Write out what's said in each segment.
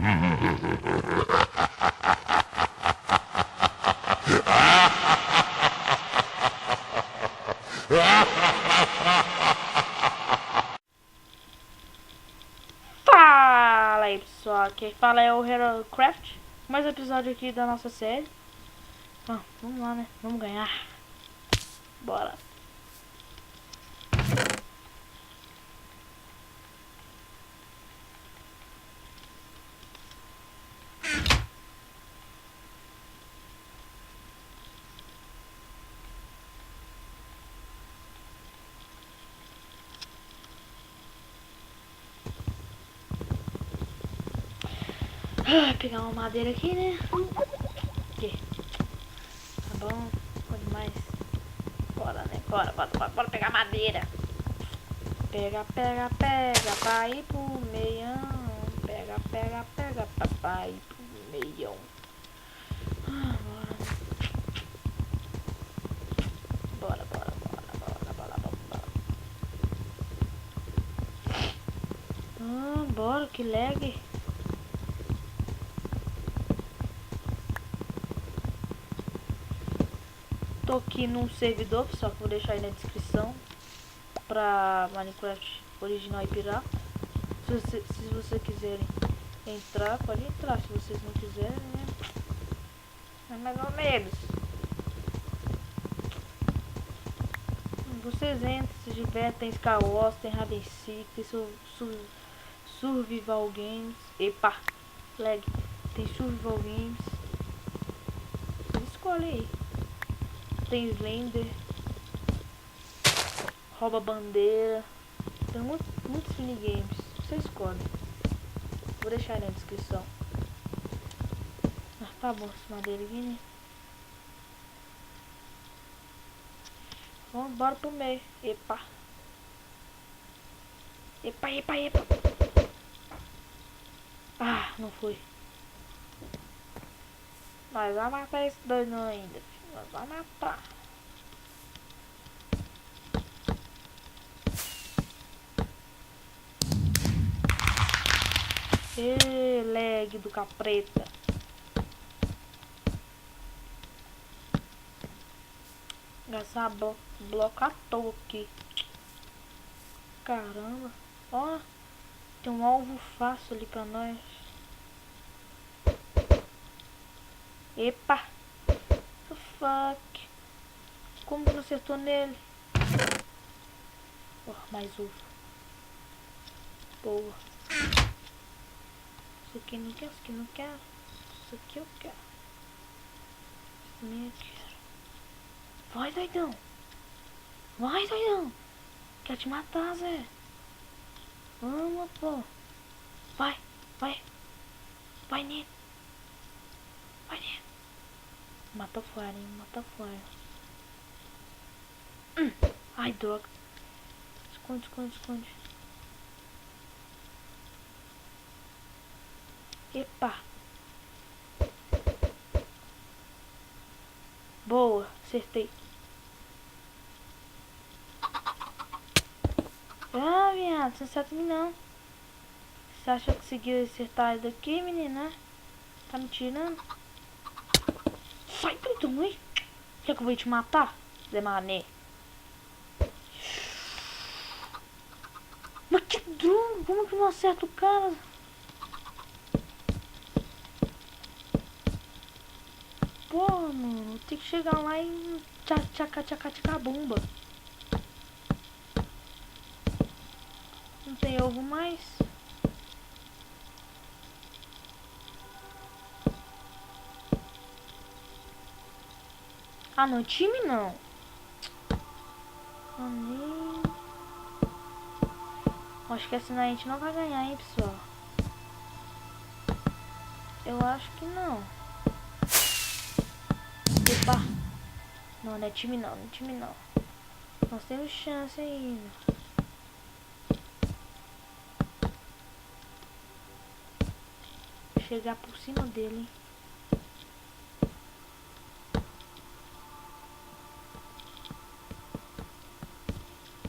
Fala aí pessoal, quem fala é o HeroCraft. Mais um episódio aqui da nossa série. Vamos lá, né? Vamos ganhar. Bora. Pegar uma madeira aqui, né? Aqui. Tá bom demais. Bora, né? Bora pegar madeira. Pega, pra ir pro meião. Pega, pra ir pro meião. Bora. Bora, que lag. Tô aqui num servidor, pessoal, que vou deixar aí na descrição, pra Minecraft original e pirata. Se vocês quiserem entrar, pode entrar. Se vocês não quiserem, né? É mais ou menos. Vocês entram, se tiver, tem Skywars, tem Hide and Seek, tem Survival Games. Epa, lag. Tem Survival Games. Você escolhe aí. Tem Slender, rouba bandeira, tem muitos minigames, você escolhe. Vou deixar aí na descrição. Tá bom, essa madeira aqui, né? Vamos embora pro meio. Epa. Ah, não foi. Nós vamos matar esse doido ainda, filho. Nós vamos matar. Leg do capreta. Gastar bloco à toa aqui. Caramba. Ó, tem um alvo fácil ali pra nós. Epa. Fuck. Como que não acertou nele? Mais ovo. Boa. Isso aqui não quero, isso aqui não quero. Isso aqui eu quero. Isso também eu quero. Vai, doidão. Quer te matar, Zé. Vamos, pô. Vai nele. Mata fora, hein. Mata fora. Ai, droga. Esconde. Epa. Boa, acertei. Ah, viado, você não acerta mim não. Você acha que conseguiu acertar isso daqui, menina? Tá me tirando? Sai, doidão, hein? Quer que eu vou te matar? Zé Mané. Mas que droga, como que eu não acerto o cara? Pô, mano, tem que chegar lá e tchacar bomba. Não tem ovo mais. Ah, no time não. Acho que assim a gente não vai ganhar, hein, pessoal. Eu acho que não. Epa. Não é time não, Nós temos chance ainda. Chegar por cima dele.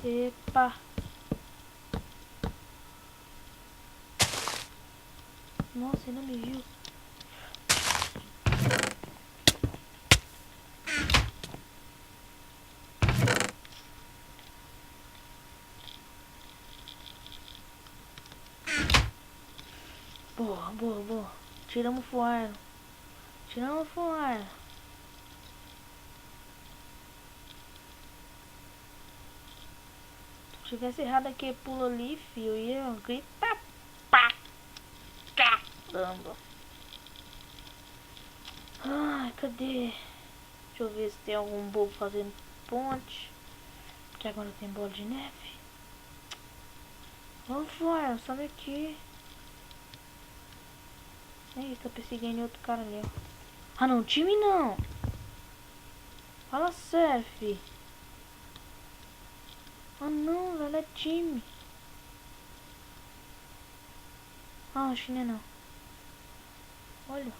Epa. Nossa, ele não me viu. Boa, boa, boa. Tiramos o fuar. Tiramos o fuar. Se tivesse errado aqui, pula ali, fio. Ia gritar. Pá, caramba. Ai, cadê? Deixa eu ver se tem algum bobo fazendo ponte. Porque agora tem bola de neve. Vamos fora, sobe aqui. Ih, tá perseguindo outro cara ali, ó. Ah não, time não. Fala sério, fi. Ah não, velho, é time. Ah, acho que não é não. Olha.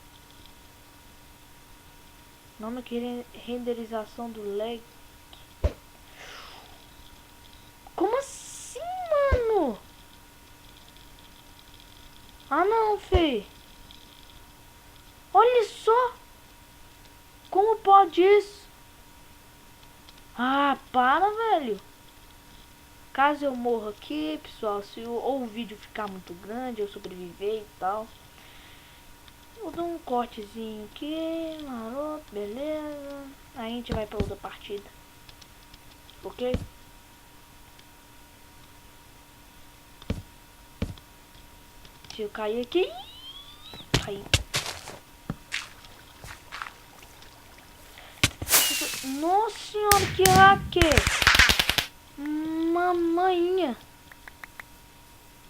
Nome aqui, renderização do lag. Como assim, mano? Ah não, fi. Olha só. Como pode isso? Ah, para, velho. Caso eu morra aqui, pessoal, se ou o vídeo ficar muito grande, eu sobreviver e tal, vou dar um cortezinho aqui, maroto, beleza. Aí a gente vai pra outra partida. Ok? Se eu cair aqui... Caí. Nossa senhora, que hacker! Mamainha!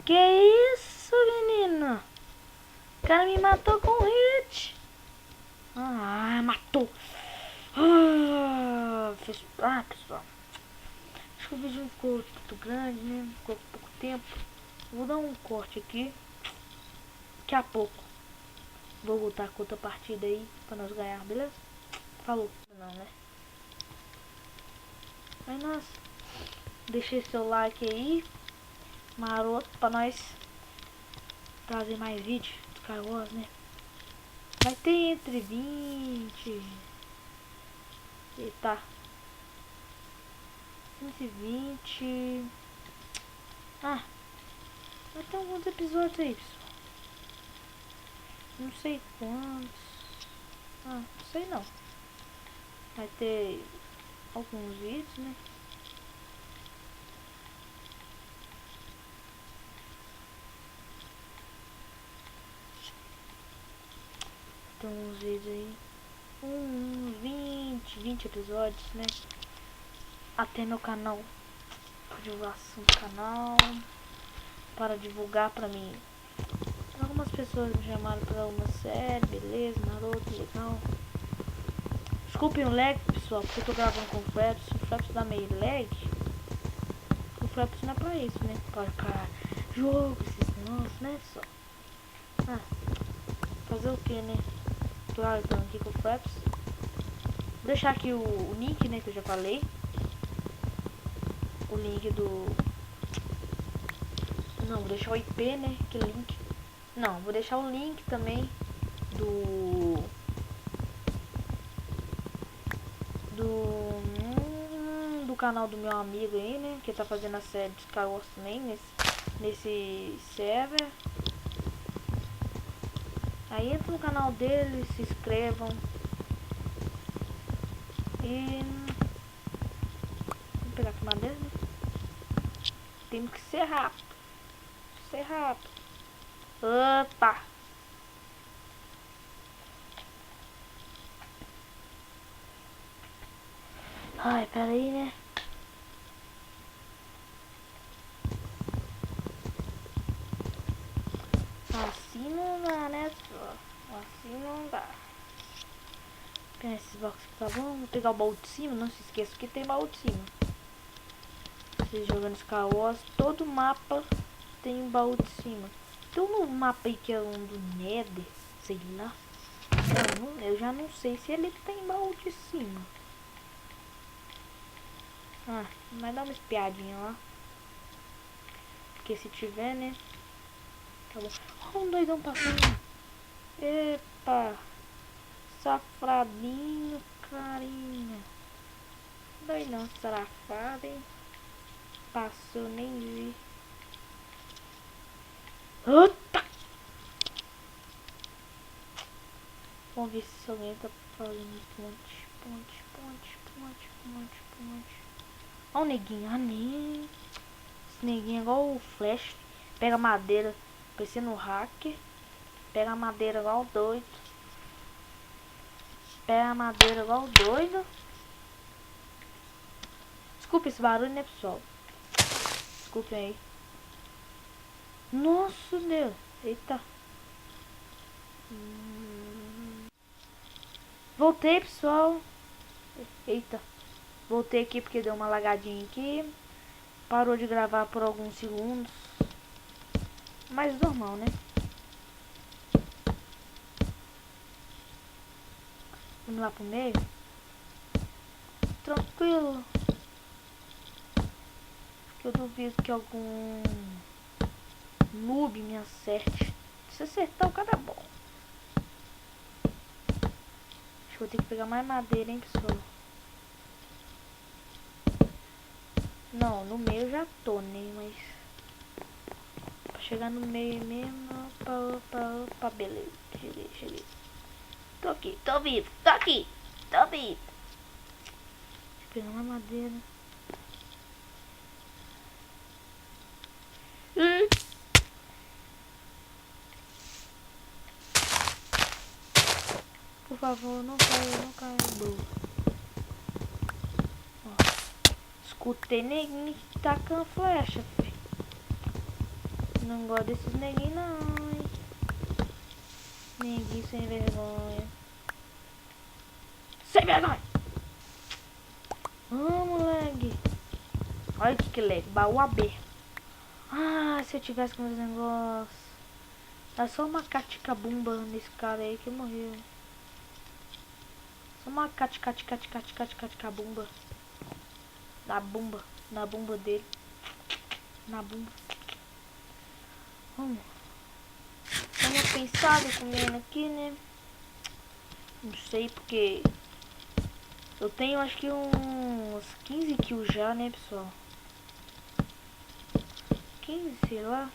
Que isso, menina? O cara me matou com hit. Ah, matou. Pessoal. Acho que o vídeo não ficou muito grande, né? Ficou pouco tempo. Vou dar um corte aqui. Daqui a pouco vou voltar com outra partida aí pra nós ganhar, beleza? Falou. Não, né? Mas nossa, deixei seu like aí, maroto, pra nós trazer mais vídeo do Star Wars, né? Vai ter entre 20 e tá 120. Ah, vai ter alguns episódios aí, pessoal. Não sei quantos. Ah, não sei não. Vai ter alguns vídeos, né? Tem uns vídeos aí. 20 episódios, né? Até meu canal. Divulgação do canal. Para divulgar pra mim. Algumas pessoas me chamaram pra uma série, beleza, maroto, legal. Desculpem o lag, pessoal, porque eu tô gravando com o Fraps. O Fraps dá meio lag. O Fraps não é pra isso, né? Pra ficar jogo, esses negócios, né? Só. Ah, fazer o que, né? Tô gravando aqui com o Fraps. Vou deixar aqui o link, né, que eu já falei. O link do... Não, vou deixar o IP, né, que link. Não, vou deixar o link também do canal do meu amigo aí, né, que tá fazendo a série de Star Wars também nesse server. Aí entra no canal dele, se inscrevam. E vou pegar aqui madeira, né? Temos que ser rápido. Ser rápido. Opa! Ai, peraí, né? Assim não dá, né? Assim não dá. Pegar esses boxes aqui, tá bom? Vou pegar o baú de cima. Não se esqueça que tem baú de cima. Vocês jogando Star Wars, todo mapa tem um baú de cima. Tem um novo mapa aí que é um do Nether, sei lá. Eu já não sei se ele tem baú de cima. Ah, vai dar uma espiadinha lá. Porque se tiver, né? Tá bom. Olha um doidão passando. Epa. Safradinho, carinha. Doidão, safado, hein? Passou, nem vi. Opa! Vamos ver se alguém tá fazendo ponte. Olha o neguinho, nem. Esse neguinho é igual o Flash. Pega madeira, parecendo um hacker. Pega madeira igual doido. Desculpa esse barulho, né, pessoal? Desculpem aí. Nossa, Deus. Eita. Voltei, pessoal. Eita. Voltei aqui porque deu uma lagadinha aqui. Parou de gravar por alguns segundos. Mas normal, né? Vamos lá pro meio. Tranquilo. Eu duvido que algum noob me acerte. Se acertar o cara é bom. Acho que vou ter que pegar mais madeira, hein, pessoal. Não, no meio eu já tô, né? Mas pra chegar no meio mesmo. Opa, beleza. Cheguei. Tô aqui, tô vivo. Deixa eu pegar mais madeira. Por favor, não caia. Boa. Escutei neguinho tacando flecha, filho. Não gosto desses neguinhos não, hein. Neguinho sem vergonha. Sem vergonha! Moleque. Olha que lag, baú aberto. Ah, se eu tivesse com os negócios. É só uma catica-bumba nesse cara aí que morreu. Só uma catica-bumba. Na bumba dele. Na bumba. Vamos pensar comendo aqui, né? Não sei porque eu tenho acho que uns 15 kills já, né, pessoal? 15, sei lá.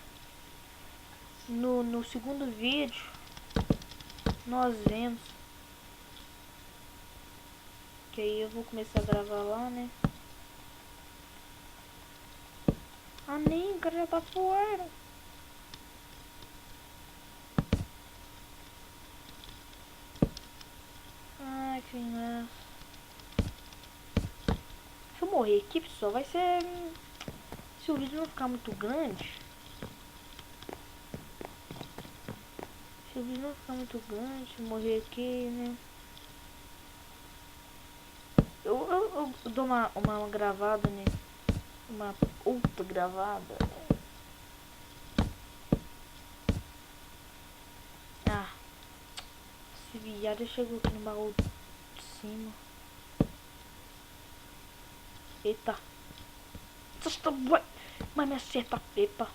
No segundo vídeo nós vemos. Que aí eu vou começar a gravar lá, né? Ah, nem, o cara já tá fora. Ai, que engraçado. Se eu morrer aqui, pessoal, vai ser... Se o vídeo não ficar muito grande... Se eu morrer aqui, né? Eu dou uma gravada, né? Uma outra gravada. Ah. Esse viado chegou aqui no baú de cima. Eita. Mas me acerta, epa.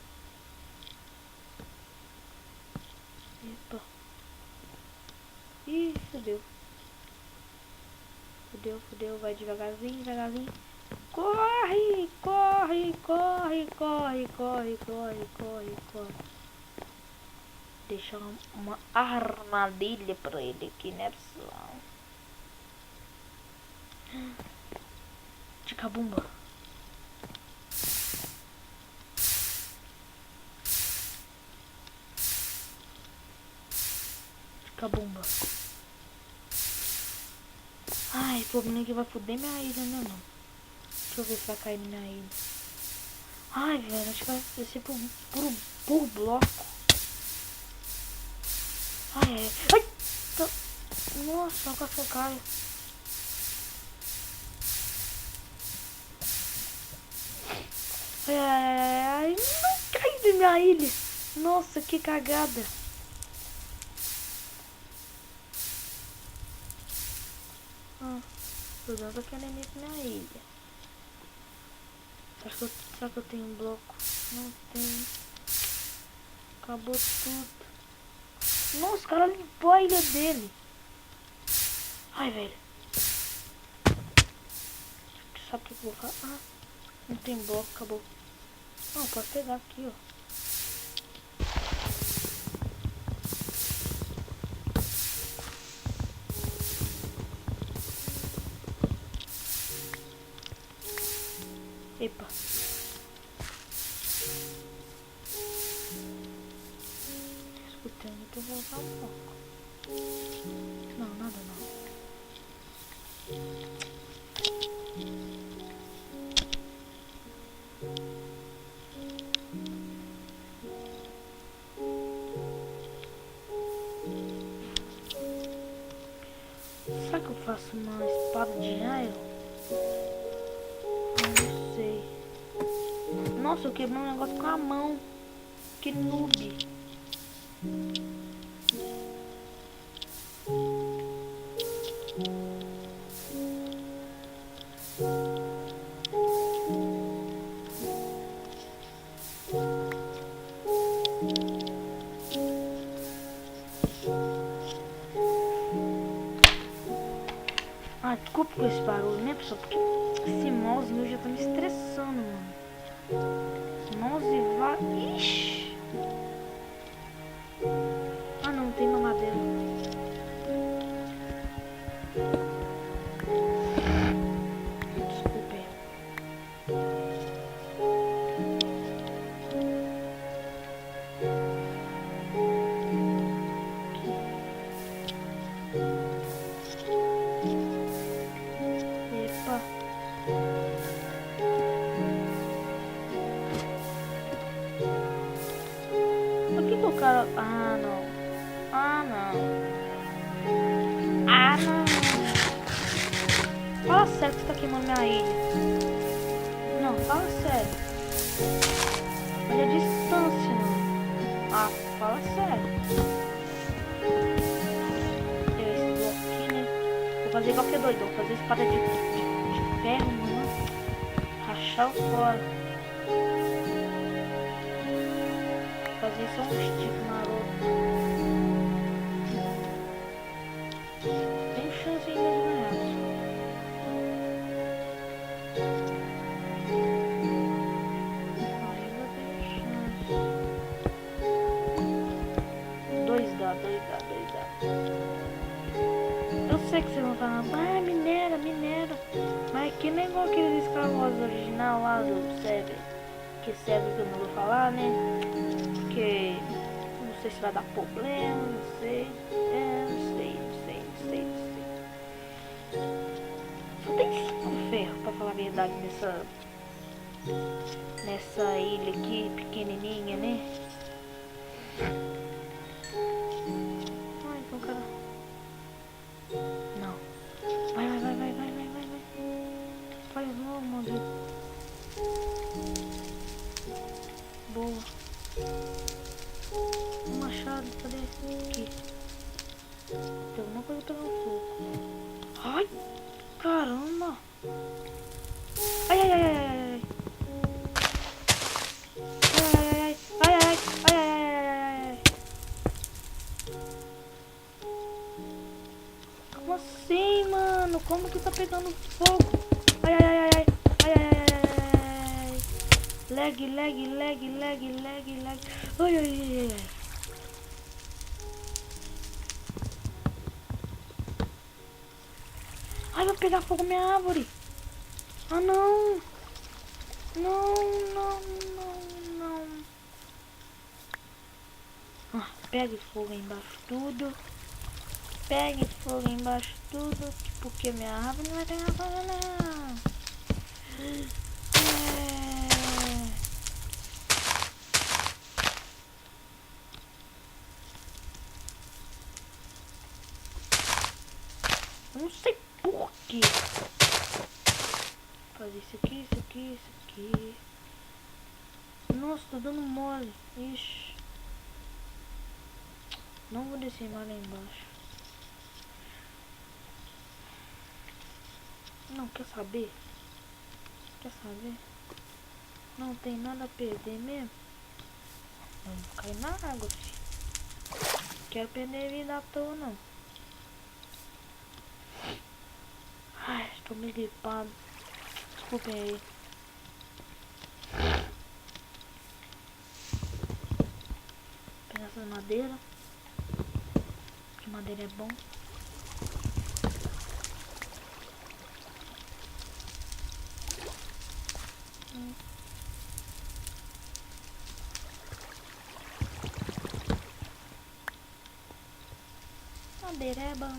Ih, fudeu. Vai devagarzinho. Corre. Deixar uma armadilha pra ele aqui, né, pessoal? Ticabumba. Ai, o problema é que vai foder minha ilha, né, mano? Deixa eu ver se vai cair na minha ilha. Ai, velho, acho que vai descer por bloco. Ai. Nossa, quase que eu caio. Ai, não cai na minha ilha. Nossa, que cagada. Cuidado que ela é meio na ilha. Será que eu tenho um bloco? Não tenho. Acabou tudo. Nossa, o cara limpou a ilha dele. Ai, velho. Sabe o que eu vou fazer? Ah, não tem bloco, acabou. Não, pode pegar aqui, ó. Epa. Escutando que eu vou usar um pouco. Não, nada não. Será que eu faço uma espada de iron? Não sei. Nossa, eu quebrei um negócio com a mão. Que noob. Ah, desculpa por esse barulho, né, pessoal? Porque esse mouse meu já tá me estressando, mano. Mouse vai... Ixi! Ah, não, tem mamadeira. Desculpa aí. Epa. Por que o cara... Ah, não. Ah, não. Ah, não. Fala sério que você tá queimando minha ilha. Não, fala sério. Olha a distância, mano. Ah, fala sério. Tem esse bloco aqui, né? Vou fazer igual que é doido. Vou fazer espada de ferro, mano. Rachar o fora. Fazer só um stick maroto. Tem chance ainda de ganhar. Ainda tem chance. Dois dá. Eu sei que vocês vão falar, ah, minera. Mas que nem igual aqueles escravos original lá do server. Que server que eu não vou falar, né? Porque não sei se vai dar problema, não sei. Não sei. Só tem 5 ferros, pra falar a verdade, nessa ilha aqui, pequenininha, né? Ai, então, cara. Não. Vai. Vai logo, maldito. Boa. Um machado, cadê? Aqui. Tem alguma coisa pegando fogo. Ai, caramba. Ai. Como assim, mano? Como que tá pegando fogo? Ai. Lag. Ai. Ai, vai pegar fogo minha árvore. Ah, não. Não. Ah, pegue fogo embaixo tudo. Pegue fogo embaixo tudo. Porque minha árvore não vai pegar fogo, não. Não sei por quê. Fazer isso aqui. Nossa, tô dando mole. Ixi. Não vou descer mais lá embaixo. Não, quer saber? Não tem nada a perder mesmo. Eu não vou cair na água, filho. Não quero perder vida à toa, não. Ai, estou meio gripado. Desculpem aí. Pegar essas madeiras. Que madeira é bom. Madeira é bom.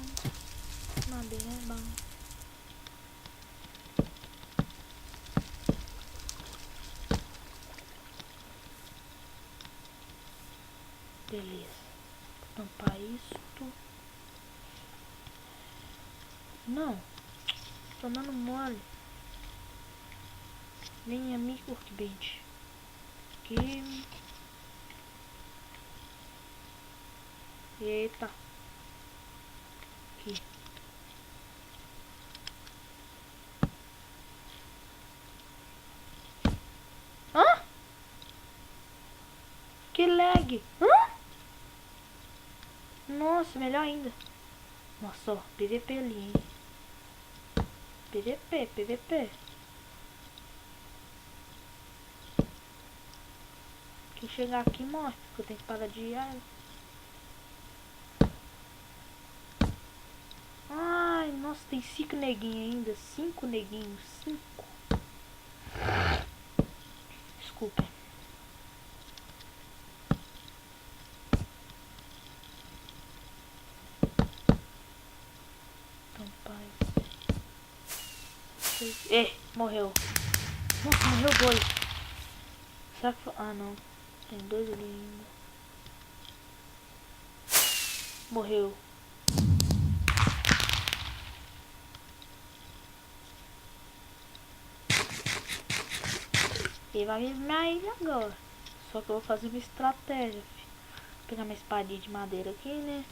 Madeira é bom. Beleza. Vou tampar isto. Não. Tô dando mole. Venha me workbench. Aqui. Eita. Aqui. Hã? Que lag. Hã? Nossa, melhor ainda. Nossa, ó, PVP ali, hein? PVP, PVP. Quem chegar aqui morre, porque eu tenho que parar de água. Ai, nossa, tem 5 neguinhos ainda. 5 neguinhos, 5. Desculpa. Então, pai. Morreu. Nossa, morreu dois. Será que foi? Ah, não. Tem 2 ali ainda. Morreu. Ele vai vir na ilha agora. Só que eu vou fazer uma estratégia, filho. Vou pegar minha espadinha de madeira aqui, né?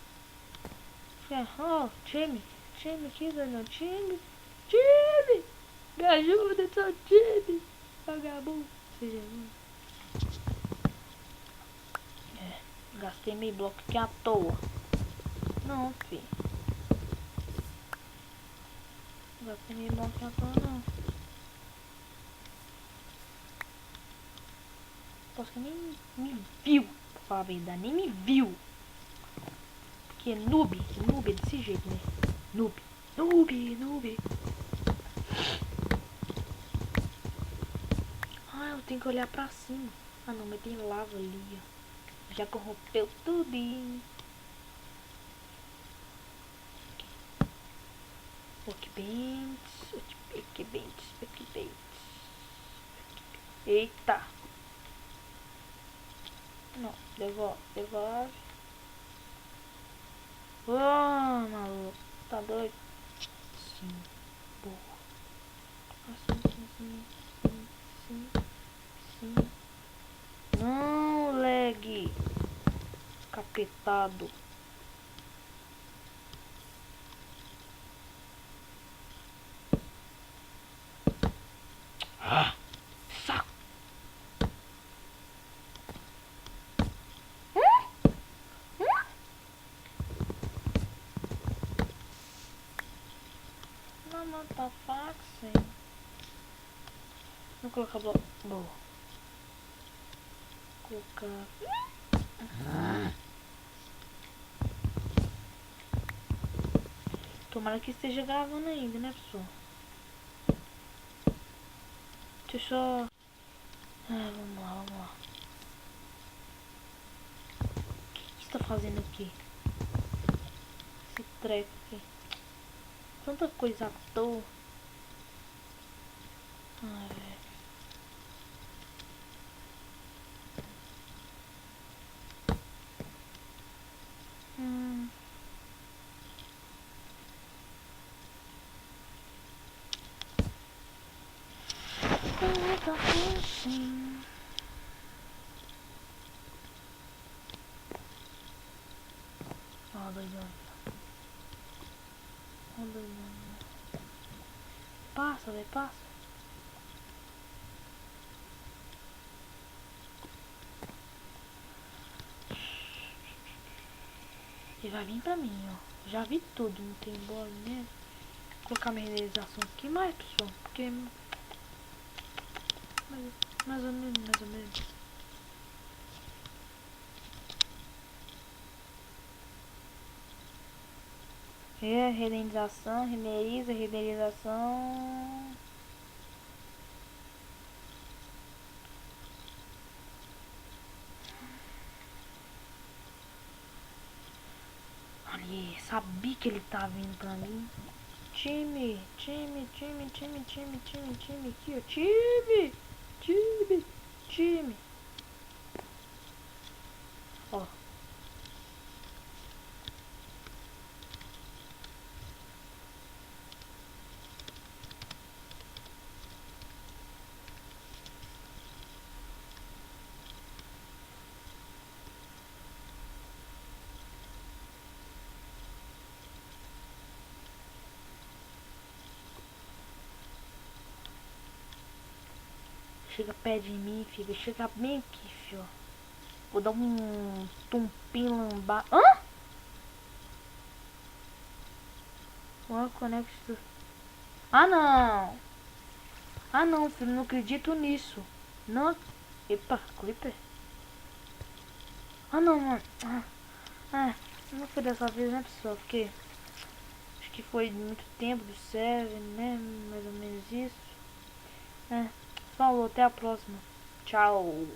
Ó, time aqui, velho. Time. Me ajuda, seu time. Vagabundo. Seja gastei meio bloco aqui à toa. Não, filho. Gastei meio bloco aqui à toa, não. Posso que nem me viu, pra falar a verdade. Nem me viu. Porque noob é desse jeito, né? Noob. Ah, eu tenho que olhar pra cima. Ah não, mas tem lava ali, ó. Já corrompeu tudinho. Workbench. Eita. Não, devolve. Ô, maluco. Tá doido? Sim, burro. Sim. Não, lag. Capetado. Ah, saco. Não, tá fácil. Vou colocar bloco. Boa. Colocar. Tomara que esteja gravando ainda, né, pessoal? Deixa eu só. Ah, vamos lá. O que você tá fazendo aqui? Esse treco aqui. Tanta coisa à toa. Ai, velho. Tá assim. Ó, doidão. Passa, velho, passa. Ele vai vir pra mim, ó. Já vi tudo, não tem bola mesmo. Vou colocar minha renderização aqui mais, pessoal. Porque... mais ou menos, mais ou menos. Renderização, renderização. Ali, sabia que ele tá vindo pra mim. Time aqui, ó. Time. Ó. Chega perto de mim, filho. Chega bem aqui, filho. Vou dar um tumpim lambá. Hã? One connect. Ah, não. Ah, não, filho. Não acredito nisso. Não. Epa, Clipper. Ah, não, mano. Não foi dessa vez, né, pessoal? Porque acho que foi muito tempo do server, né? Mais ou menos isso. Falou, até a próxima. Tchau.